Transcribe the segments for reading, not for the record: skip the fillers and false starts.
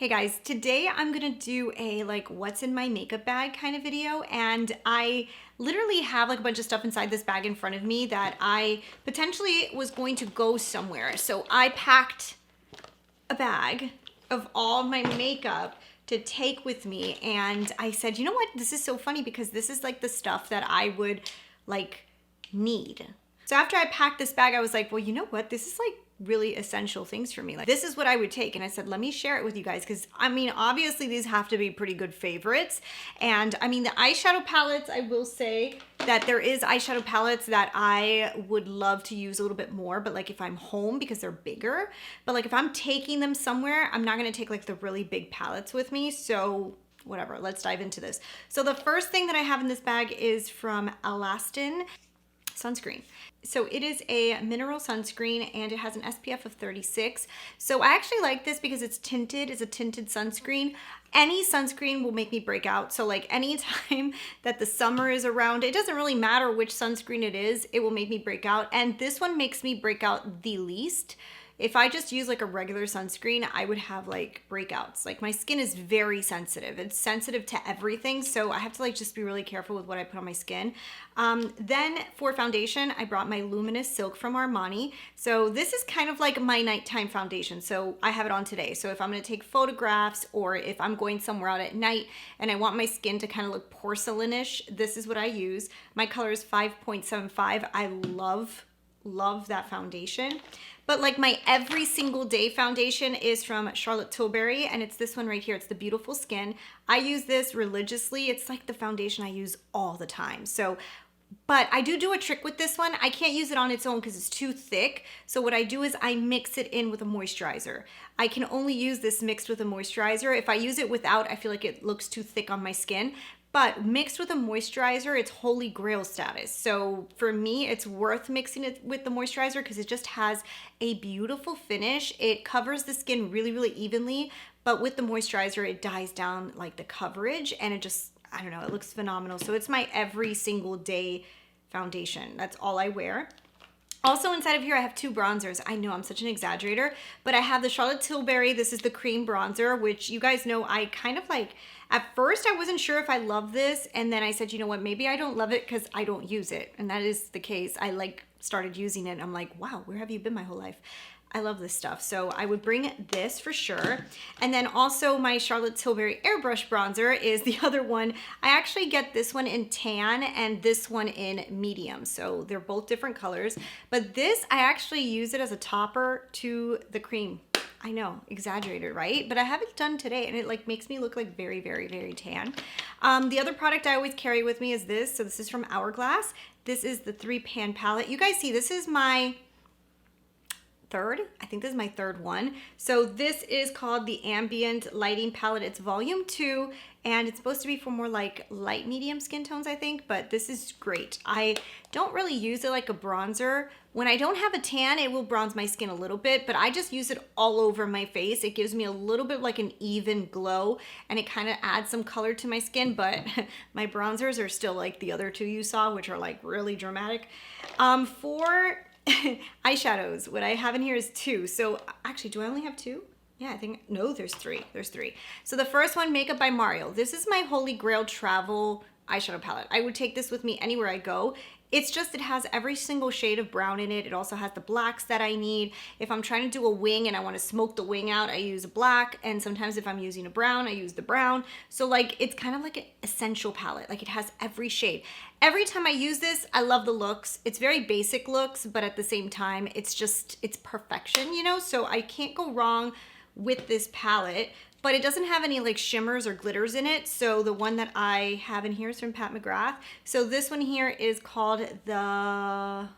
Hey guys, today I'm gonna do a what's in my makeup bag kind of video, and I literally have like a bunch of stuff inside this bag in front of me that I potentially was going to go somewhere. So I packed a bag of all of my makeup to take with me, and I said, you know what, this is so funny because this is like the stuff that I would like need. So after I packed this bag, I was like, well, you know what, this is like really essential things for me. Like, this is what I would take. And I said, let me share it with you guys. Cause I mean, obviously these have to be pretty good favorites. And I mean, the eyeshadow palettes, I will say that there is eyeshadow palettes that I would love to use a little bit more, but like if I'm home because they're bigger, but like if I'm taking them somewhere, I'm not going to take like the really big palettes with me. So whatever, let's dive into this. So the first thing that I have in this bag is from Alastin sunscreen. So it is a mineral sunscreen and it has an SPF of 36. So I actually like this because it's tinted, it's a tinted sunscreen. Any sunscreen will make me break out. So like anytime that the summer is around, it doesn't really matter which sunscreen it is, it will make me break out. And this one makes me break out the least. If I just use like a regular sunscreen, I would have like breakouts. Like my skin is very sensitive. It's sensitive to everything. So I have to like just be really careful with what I put on my skin. Then for foundation, I brought my Luminous Silk from Armani. So this is kind of like my nighttime foundation. So I have it on today. So if I'm gonna take photographs or if I'm going somewhere out at night and I want my skin to kind of look porcelainish, this is what I use. My color is 5.75. I love that foundation. But like my every single day foundation is from Charlotte Tilbury, and it's this one right here. It's the Beautiful Skin. I use this religiously. It's like the foundation I use all the time. So, but I do a trick with this one. I can't use it on its own because it's too thick. So what I do is I mix it in with a moisturizer. I can only use this mixed with a moisturizer. If I use it without, I feel like it looks too thick on my skin. But mixed with a moisturizer, it's holy grail status. So for me, it's worth mixing it with the moisturizer because it just has a beautiful finish. It covers the skin really, really evenly, but with the moisturizer, it dyes down like the coverage and it just, I don't know, it looks phenomenal. So it's my every single day foundation. That's all I wear. Also inside of here, I have two bronzers. I know I'm such an exaggerator, but I have the Charlotte Tilbury. This is the cream bronzer, which you guys know I kind of like, at first I wasn't sure if I love this. And then I said, you know what, maybe I don't love it because I don't use it. And that is the case. I like started using it and I'm like, wow, where have you been my whole life? I love this stuff. So I would bring this for sure. And then also my Charlotte Tilbury Airbrush Bronzer is the other one. I actually get this one in tan and this one in medium. So they're both different colors. But this, I actually use it as a topper to the cream. I know, exaggerated, right? But I have it done today and it like makes me look like very, very, very tan. The other product I always carry with me is this. So this is from Hourglass. This is the 3-pan palette. You guys see, this is my third. I think this is my third one. So this is called the Ambient Lighting Palette. It's volume 2 and it's supposed to be for more like light medium skin tones, I think, but this is great. I don't really use it like a bronzer. When I don't have a tan, it will bronze my skin a little bit, but I just use it all over my face. It gives me a little bit like an even glow and it kind of adds some color to my skin, but my bronzers are still like the other two you saw, which are like really dramatic. For eyeshadows, what I have in here is 2. So actually, do I only have 2? Yeah, I think, no, there's 3. There's 3. So the first one, Makeup by Mario. This is my holy grail travel eyeshadow palette. I would take this with me anywhere I go. It's just, it has every single shade of brown in it. It also has the blacks that I need. If I'm trying to do a wing and I want to smoke the wing out, I use a black. And sometimes if I'm using a brown, I use the brown. So like, it's kind of like an essential palette. Like it has every shade. Every time I use this, I love the looks. It's very basic looks, but at the same time, it's just, it's perfection, you know? So I can't go wrong with this palette. But it doesn't have any like shimmers or glitters in it. So the one that I have in here is from Pat McGrath. So this one here is called the,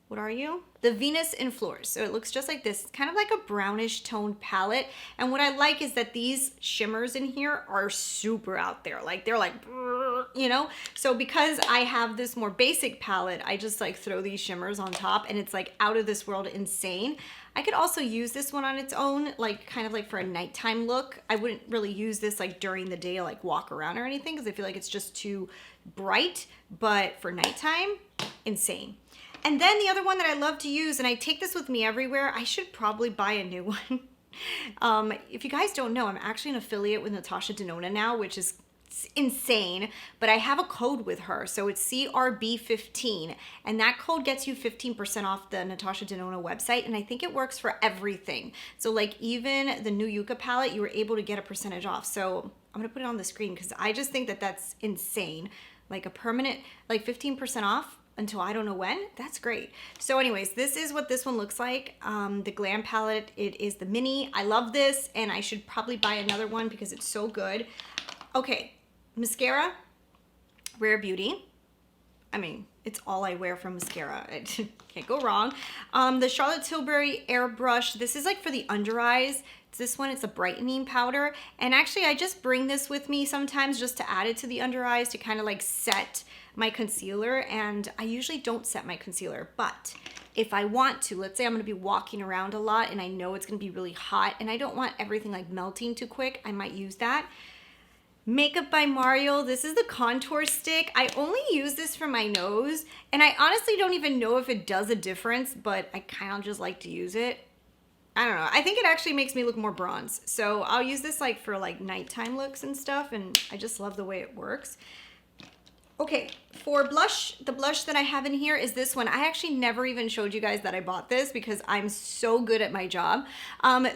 what are you? The Venus in Floors. So it looks just like this. It's kind of like a brownish toned palette. And what I like is that these shimmers in here are super out there. Like they're like, you know? So because I have this more basic palette, I just like throw these shimmers on top and it's like out of this world insane. I could also use this one on its own, like kind of like for a nighttime look. I wouldn't really use this like during the day, like walk around or anything, because I feel like it's just too bright, but for nighttime, insane. And then the other one that I love to use, and I take this with me everywhere, I should probably buy a new one. If you guys don't know, I'm actually an affiliate with Natasha Denona now, which is insane, but I have a code with her. So it's CRB15, and that code gets you 15% off the Natasha Denona website, and I think it works for everything. So like even the new Yucca palette, you were able to get a percentage off. So I'm gonna put it on the screen because I just think that that's insane. Like a permanent, like 15% off until I don't know when. That's great. So anyways, this is what this one looks like. The Glam palette, it is the mini. I love this, and I should probably buy another one because it's so good. Okay, mascara, Rare Beauty. I mean, it's all I wear from mascara. I can't go wrong. The Charlotte Tilbury Airbrush. This is like for the under eyes. This one, it's a brightening powder. And actually, I just bring this with me sometimes just to add it to the under eyes to kind of like set my concealer. And I usually don't set my concealer, but if I want to, let's say I'm gonna be walking around a lot and I know it's gonna be really hot and I don't want everything like melting too quick, I might use that. Makeup by Mario. This is the contour stick. I only use this for my nose, and I honestly don't even know if it does a difference, but I kind of just like to use it. I don't know. I think it actually makes me look more bronze. So I'll use this like for like nighttime looks and stuff, and I just love the way it works. Okay, for blush, the blush that I have in here is this one. I actually never even showed you guys that I bought this because I'm so good at my job.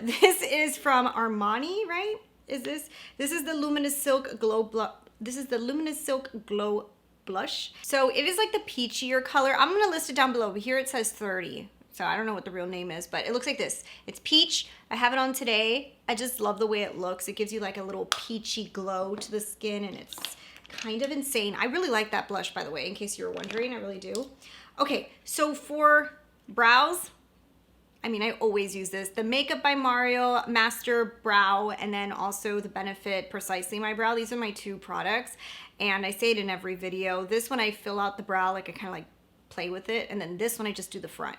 This is from Armani, right? This is the Luminous Silk Glow Blush. This is the Luminous Silk Glow Blush. So it is like the peachier color. I'm gonna list it down below, but here it says 30. So I don't know what the real name is, but it looks like this. It's peach. I have it on today. I just love the way it looks. It gives you like a little peachy glow to the skin, and it's kind of insane. I really like that blush, by the way, in case you were wondering. I really do. Okay, so for brows, I mean, I always use this. The Makeup by Mario Master Brow, and then also the Benefit Precisely My Brow. These are my two products, and I say it in every video. This one I fill out the brow, like I kind of like play with it, and then this one I just do the front.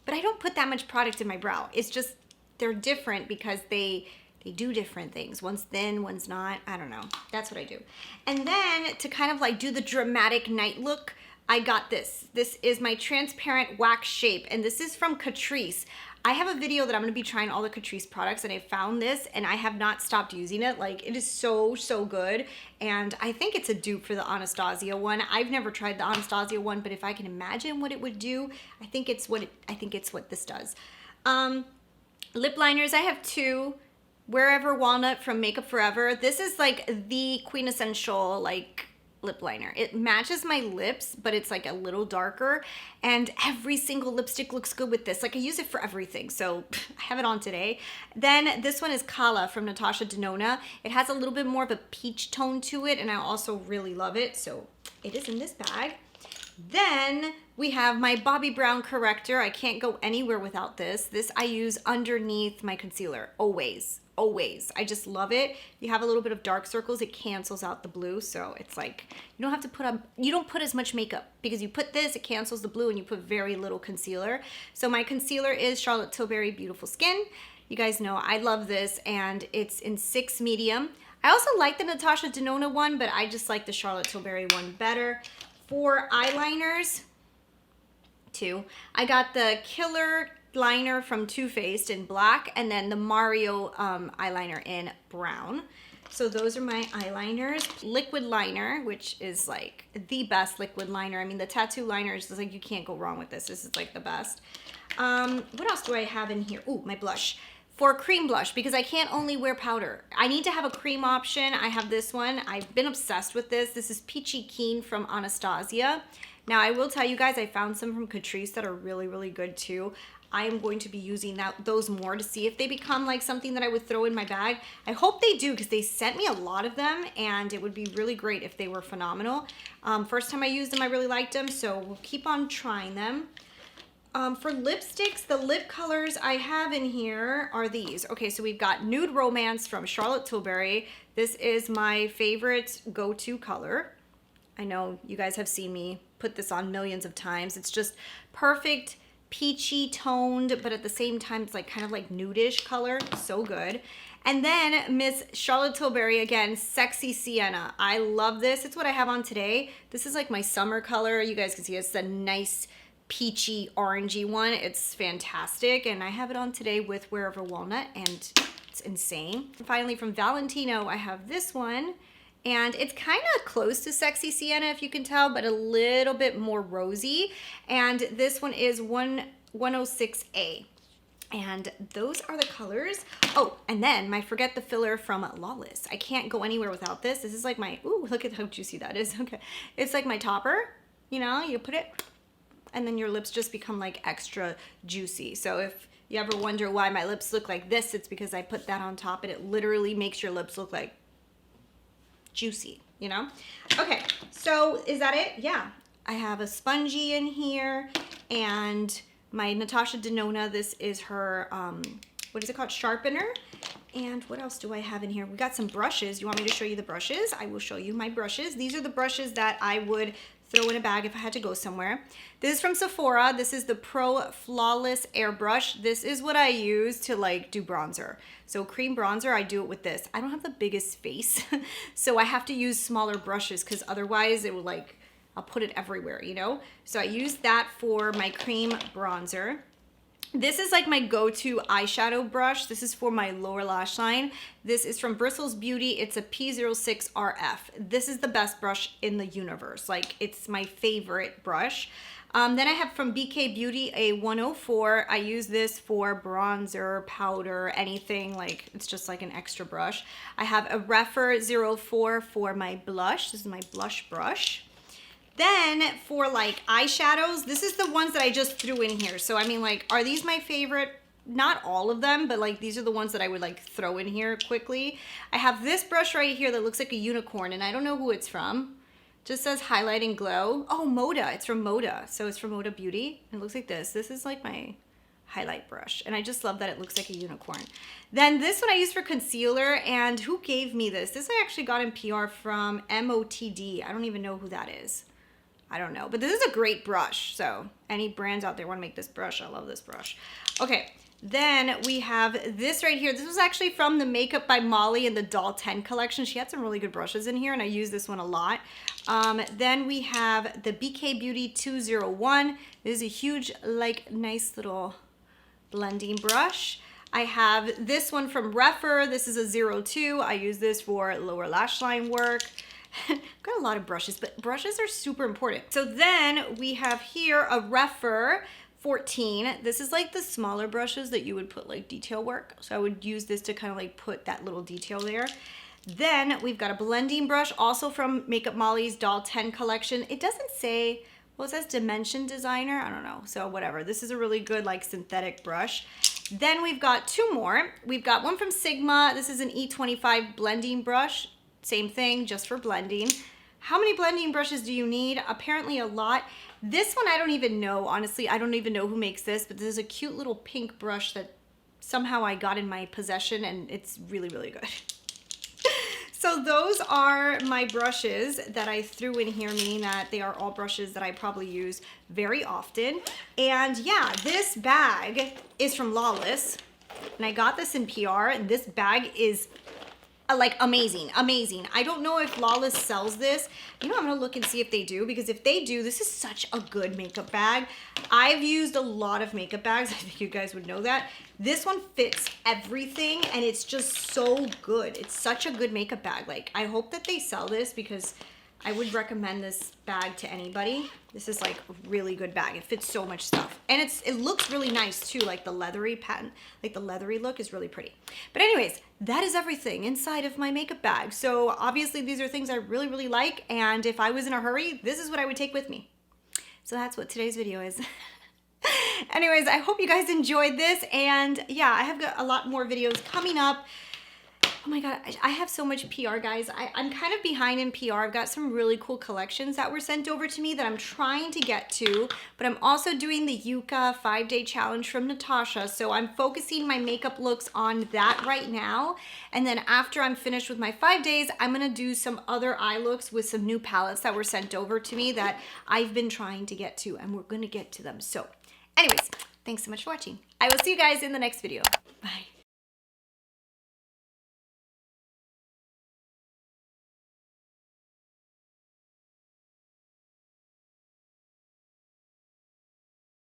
But I don't put that much product in my brow. It's just, they're different because they do different things. One's thin, one's not. I don't know. That's what I do. And then to kind of like do the dramatic night look, I got this. This is my transparent wax shape, and this is from Catrice. I have a video that I'm gonna be trying all the Catrice products, and I found this and I have not stopped using it. Like, it is so, so good. And I think it's a dupe for the Anastasia one. I've never tried the Anastasia one, but if I can imagine what it would do, I think it's what this does. Lip liners, I have two. Wherever Walnut from Makeup Forever. This is like the quintessential like lip liner. It matches my lips, but it's like a little darker, and every single lipstick looks good with this. Like, I use it for everything, so I have it on today. Then this one is Kala from Natasha Denona. It has a little bit more of a peach tone to it, and I also really love it, so it is in this bag. Then we have my Bobbi Brown corrector. I can't go anywhere without this. This I use underneath my concealer, always. Always. I just love it. You have a little bit of dark circles, it cancels out the blue, so it's like you don't have to put on, you don't put as much makeup because you put this, it cancels the blue, and you put very little concealer. So my concealer is Charlotte Tilbury Beautiful Skin. You guys know I love this, and it's in 6 medium. I also like the Natasha Denona one, but I just like the Charlotte Tilbury one better. For eyeliners, two, I got the Killer liner from Too Faced in black, and then the Mario eyeliner in brown. So those are my eyeliners. Liquid liner, which is like the best liquid liner. I mean, the tattoo liners is like, you can't go wrong with this. This is like the best. What else do I have in here? Ooh, my blush. For cream blush, because I can't only wear powder. I need to have a cream option. I have this one. I've been obsessed with this. This is Peachy Keen from Anastasia. Now, I will tell you guys, I found some from Catrice that are really, really good too. I am going to be using those more to see if they become like something that I would throw in my bag. I hope they do, because they sent me a lot of them, and it would be really great if they were phenomenal. First time I used them, I really liked them, so we'll keep on trying them. For lipsticks, the lip colors I have in here are these. Okay, so we've got Nude Romance from Charlotte Tilbury. This is my favorite go-to color. I know you guys have seen me put this on millions of times. It's just perfect, peachy toned, but at the same time, it's like kind of like nudish color. So good. And then Miss Charlotte Tilbury, again, Sexy Sienna. I love this. It's what I have on today. This is like my summer color. You guys can see it's a nice peachy orangey one. It's fantastic, and I have it on today with Wherever Walnut, and it's insane. And finally, from Valentino, I have this one, and it's kind of close to Sexy Sienna, if you can tell, but a little bit more rosy. And this one is 106A. And those are the colors. Oh, and then my Forget the Filler from Lawless. I can't go anywhere without this. This is like my, ooh, look at how juicy that is. Okay, it's like my topper, you know, you put it, and then your lips just become like extra juicy. So if you ever wonder why my lips look like this, it's because I put that on top, and it literally makes your lips look like juicy, you know? Okay, so is that it? Yeah. I have a spongy in here, and my Natasha Denona, this is her, what is it called? Sharpener. And what else do I have in here? We got some brushes. You want me to show you the brushes? I will show you my brushes. These are the brushes that I would throw in a bag if I had to go somewhere. This is from Sephora. This is the Pro Flawless Airbrush. This is what I use to like do bronzer. So cream bronzer, I do it with this. I don't have the biggest face, so I have to use smaller brushes because otherwise it will like, I'll put it everywhere, you know? So I use that for my cream bronzer. This is like my go-to eyeshadow brush. This is for my lower lash line. This is from Bristles Beauty. It's a P06RF. This is the best brush in the universe. Like, it's my favorite brush. Then I have from BK Beauty a 104. I use this for bronzer, powder, anything. Like, it's just like an extra brush. I have a Refer 04 for my blush. This is my blush brush. Then for like eyeshadows, this is the ones that I just threw in here. So I mean, like, are these my favorite? Not all of them, but like these are the ones that I would like throw in here quickly. I have this brush right here that looks like a unicorn, and I don't know who it's from. Just says Highlight and Glow. Oh, Moda. It's from Moda. So it's from Moda Beauty. It looks like this. This is like my highlight brush, and I just love that it looks like a unicorn. Then this one I use for concealer, and who gave me this? This I actually got in PR from MOTD. I don't even know who that is. I don't know, but this is a great brush. So any brands out there want to make this brush, I love this brush. Okay, then we have this right here. This was actually from the Makeup by Molly in the Doll 10 collection. She had some really good brushes in here, and I use this one a lot. Then we have the BK Beauty 201. This is a huge, like, nice little blending brush. I have this one from Refer. This is a 02. I use this for lower lash line work. I've got a lot of brushes, but brushes are super important. So then we have here a Refer 14. This is like the smaller brushes that you would put like detail work. So I would use this to kind of like put that little detail there. Then we've got a blending brush also from Makeup Molly's Doll 10 collection. It doesn't say, well, it says Dimension Designer. I don't know. So whatever. This is a really good like synthetic brush. Then we've got two more. We've got one from Sigma. This is an E25 blending brush. Same thing, just for blending. How many blending brushes do you need? Apparently a lot. This one I don't even know, honestly. I don't even know who makes this, but this is a cute little pink brush that somehow I got in my possession, and it's really, really good. So those are my brushes that I threw in here, meaning that they are all brushes that I probably use very often. And yeah, this bag is from Lawless, and I got this in PR, and this bag is like amazing. I don't know if Lawless sells this. You know, I'm gonna look and see if they do, because if they do, this is such a good makeup bag. I've used a lot of makeup bags. I think you guys would know that. This one fits everything, and it's just so good. It's such a good makeup bag. Like, I hope that they sell this, because I would recommend this bag to anybody. This is like a really good bag. It fits so much stuff. And it looks really nice too, like the leathery pattern, like the leathery look is really pretty. But anyways, that is everything inside of my makeup bag. So obviously these are things I really, really like. And if I was in a hurry, this is what I would take with me. So that's what today's video is. Anyways, I hope you guys enjoyed this. And yeah, I have got a lot more videos coming up. Oh my God, I have so much PR, guys. I'm kind of behind in PR. I've got some really cool collections that were sent over to me that I'm trying to get to, but I'm also doing the Yucca 5-day challenge from Natasha. So I'm focusing my makeup looks on that right now. And then after I'm finished with my 5 days, I'm gonna do some other eye looks with some new palettes that were sent over to me that I've been trying to get to, and we're gonna get to them. So anyways, thanks so much for watching. I will see you guys in the next video. Bye.